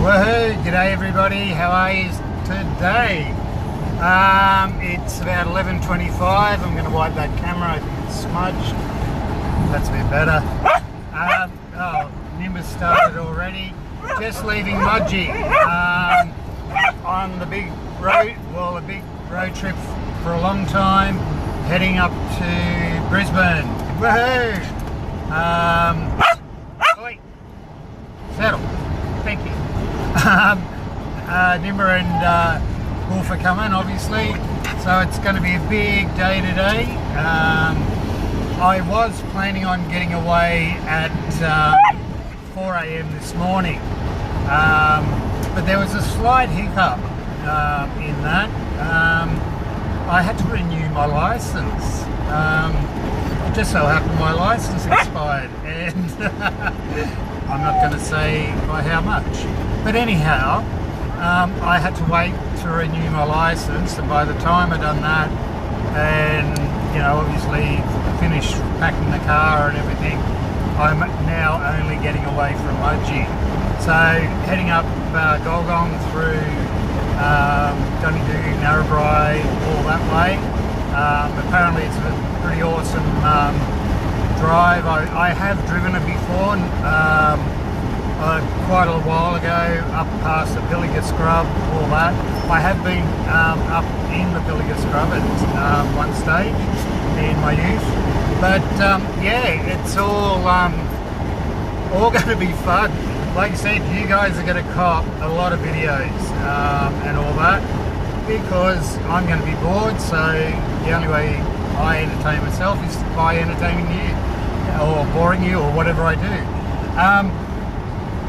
Woohoo! G'day everybody, how are you today? It's about 11:25. I'm going to wipe that camera, I think it's smudged. That's a bit better. Nimbus started already. Just leaving Mudgee on the big road trip for a long time, heading up to Brisbane. Woohoo! Oi, settle. Thank you. Nimber and Wolf are coming, obviously, so it's going to be a big day today. I was planning on getting away at 4 a.m. this morning, but there was a slight hiccup in that. I had to renew my license. It just so happened my license expired, and I'm not going to say by how much. But anyhow, I had to wait to renew my license, and by the time I'd done that, and obviously finished packing the car and everything, I'm now only getting away from Mudgee. So heading up Golgong through Dunedoo, Narrabri, all that way. Apparently it's a pretty awesome drive. I have driven it before, quite a while ago, up past the Pilliga Scrub, all that. I have been up in the Pilliga Scrub at one stage in my youth, but yeah, it's all going to be fun. Like I said, you guys are going to cop a lot of videos and all that, because I'm going to be bored, so the only way I entertain myself is by entertaining you, or boring you, or whatever I do.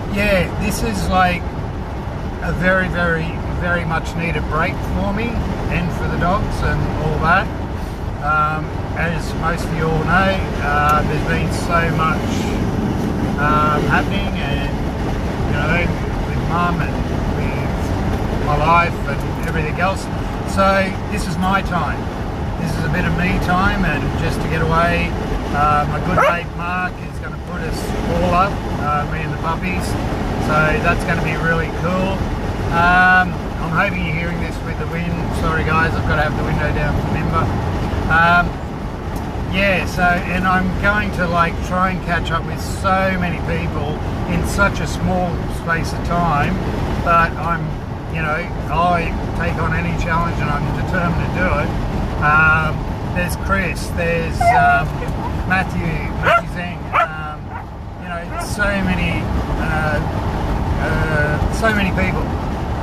Yeah, this is like a very, very, very much needed break for me and for the dogs and all that. As most of you all know, there's been so much happening, and with mum and with my life and everything else. So this is my time. This is a bit of me time, and just to get away. My good mate Mark is going to put us all up, me and the puppies, so that's going to be really cool. I'm hoping you're hearing this with the wind. Sorry guys, I've got to have the window down for Nimber. Yeah, so, and I'm going to try and catch up with so many people in such a small space of time, but I take on any challenge, and I'm determined to do it. There's Chris, there's Matthew Zeng, so many people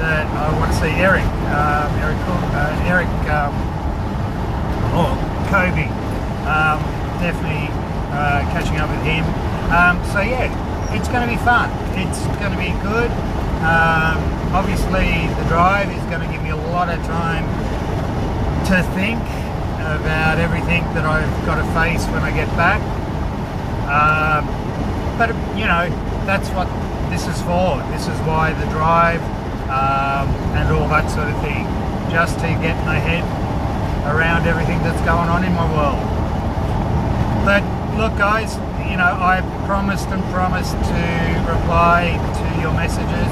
that I want to see. Eric, Kobe, definitely catching up with him. So yeah, it's going to be fun. It's going to be good. Obviously, the drive is going to give me a lot of time to think about everything that I've got to face when I get back. But that's what this is for. This is why the drive and all that sort of thing, just to get my head around everything that's going on in my world. But look guys, I promised to reply to your messages.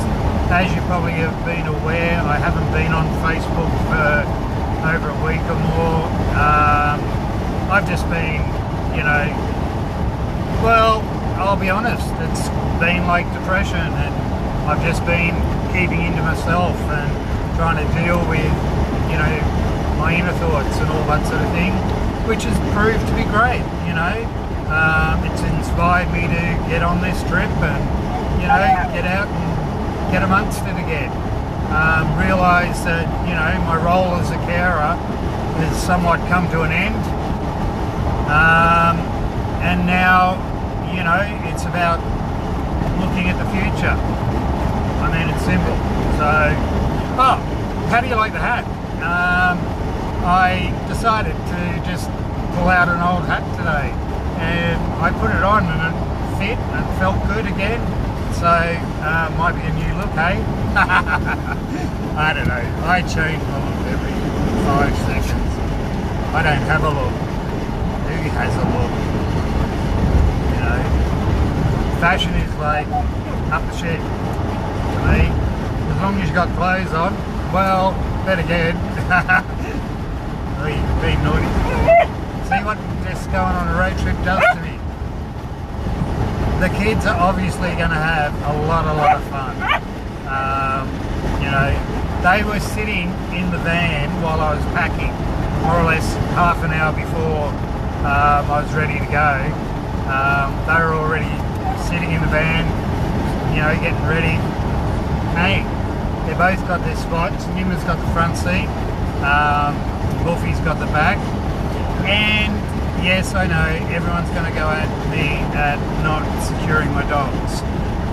As you probably have been aware, I haven't been on Facebook for over a week or more. I've just been, well, I'll be honest, it's been like depression, and I've just been keeping into myself and trying to deal with, my inner thoughts and all that sort of thing, which has proved to be great. It's inspired me to get on this trip and, get out and get amongst it again. Realise that, my role as a carer has somewhat come to an end. And now, it's about looking at the future. I mean, it's simple. So, how do you like the hat? I decided to just pull out an old hat today, and I put it on and it fit and felt good again. So, might be a new look, hey? I don't know. I change my look every 5 seconds. I don't have a look. Who has a look? Fashion is like up the shit to me. long as you got clothes on. Well, better get. Oh, you're being naughty. See what just going on a road trip does to me. The kids are obviously going to have a lot of fun. You know, they were sitting in the van while I was packing, more or less half an hour before I was ready to go. They were already sitting in the van, you know, getting ready. Hey, they both got their spots. Nimmer's got the front seat, Wolfie's got the back, and yes, I know everyone's going to go at me at not securing my dogs.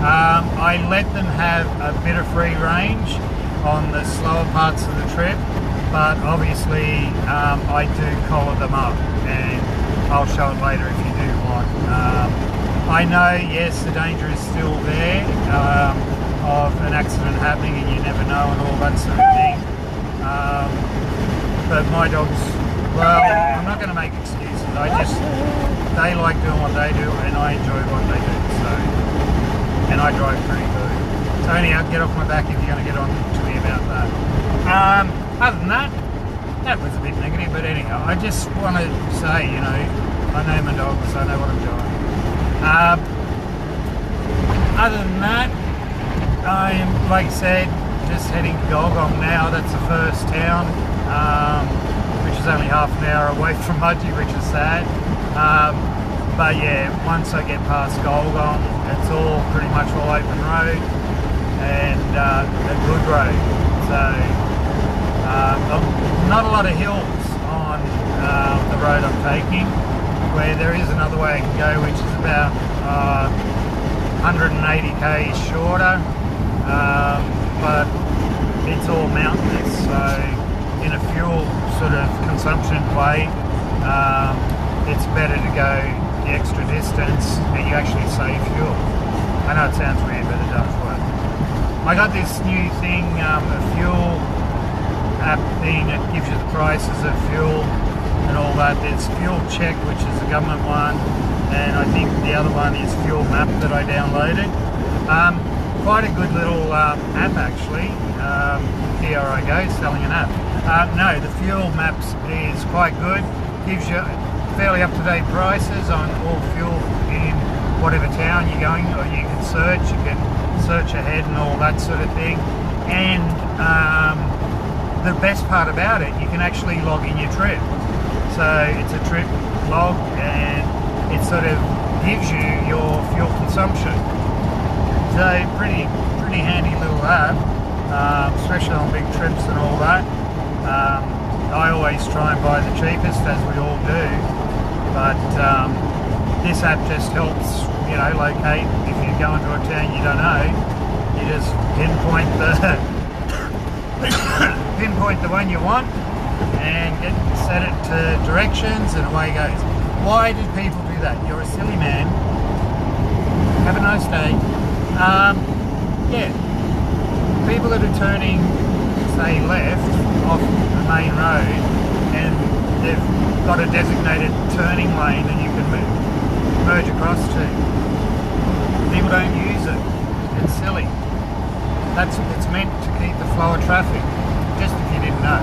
I let them have a bit of free range on the slower parts of the trip, but obviously I do collar them up, and I'll show it later if you do want. I know, yes, the danger is still there of an accident happening and you never know and all that sort of thing. But my dogs, well, I'm not going to make excuses. They like doing what they do and I enjoy what they do. So, and I drive pretty good. So anyhow, get off my back if you're going to get on to me about that. Other than that, that was a bit negative, but anyhow, I just want to say, you know, I know my dogs, I know what I'm doing. Other than that, I'm, like I said, just heading to Golgong now. That's the first town, which is only half an hour away from Mudgee, which is sad. But yeah, once I get past Golgong, it's all pretty much all open road and a good road. So not a lot of hills on the road I'm taking, where there is another way I can go, which is about 180 k's shorter, but it's all mountainous, so in a fuel sort of consumption way, it's better to go the extra distance and you actually save fuel. I know it sounds weird, but it does work. I got this new thing, a fuel app thing that gives you the prices of fuel and all that. There's Fuel Check, which is a government one, and I think the other one is Fuel Map that I downloaded. Quite a good little app actually. Here I go, selling an app. No, the Fuel Maps is quite good. Gives you fairly up-to-date prices on all fuel in whatever town you're going, or you can search ahead and all that sort of thing. And the best part about it, you can actually log in your trip. So it's a trip log and it sort of gives you your fuel consumption. So pretty handy little app, especially on big trips and all that. I always try and buy the cheapest, as we all do, but this app just helps, you know, locate. If you go into a town you don't know, you just pinpoint the one you want and set it to directions and away goes. Why did people do that? You're a silly man. Have a nice day. Yeah, people that are turning, say, left off the main road and they've got a designated turning lane that you can merge across to. People don't use it. It's silly. It's meant to keep the flow of traffic, just if you didn't know.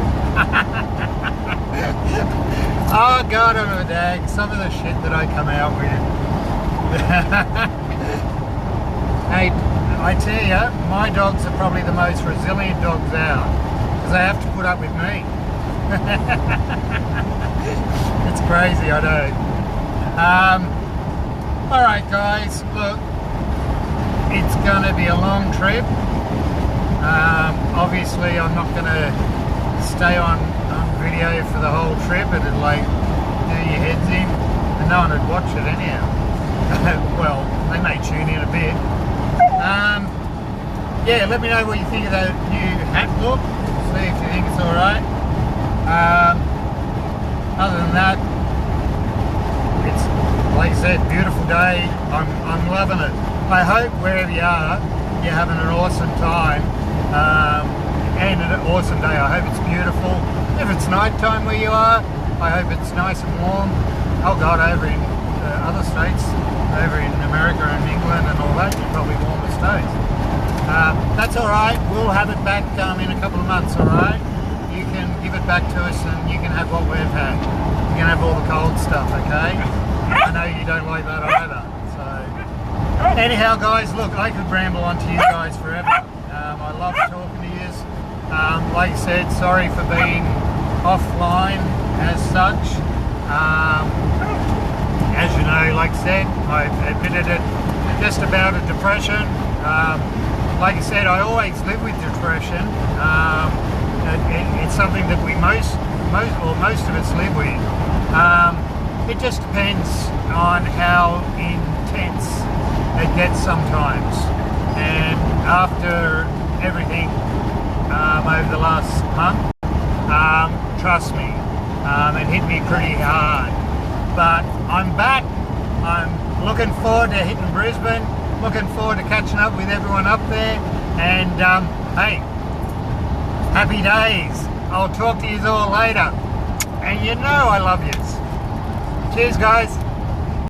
Oh God, I'm a dag. Some of the shit that I come out with. Hey, I tell you, my dogs are probably the most resilient dogs out, because they have to put up with me. It's crazy, I know. Alright guys, look, it's going to be a long trip. Obviously I'm not going to stay on video for the whole trip. It'd like do your heads in, and no one would watch it anyhow. Well, they may tune in a bit. Yeah, let me know what you think of that new hat look. See if you think it's alright. Other than that, it's, like I said, beautiful day. I'm loving it. I hope wherever you are, you're having an awesome time and an awesome day. I hope it's beautiful. If it's night time where you are, I hope it's nice and warm. Oh God, over in other states, over in America and England and all that, you're probably warmest days. That's all right. We'll have it back in a couple of months. All right. You can give it back to us, and you can have what we've had. You can have all the cold stuff. Okay. I know you don't like that either. So anyhow, guys, look, I could ramble on to you guys forever. I love talking to you. Like I said, sorry for being offline as such. As you know, like I said, I admitted it just about a depression. Like I said, I always live with depression. It's something that we most of us live with. It just depends on how intense it gets sometimes. And after everything over the last month, trust me, it hit me pretty hard. But I'm back. I'm looking forward to hitting Brisbane. Looking forward to catching up with everyone up there. And hey, happy days. I'll talk to you all later. And you know I love yous. Cheers, guys.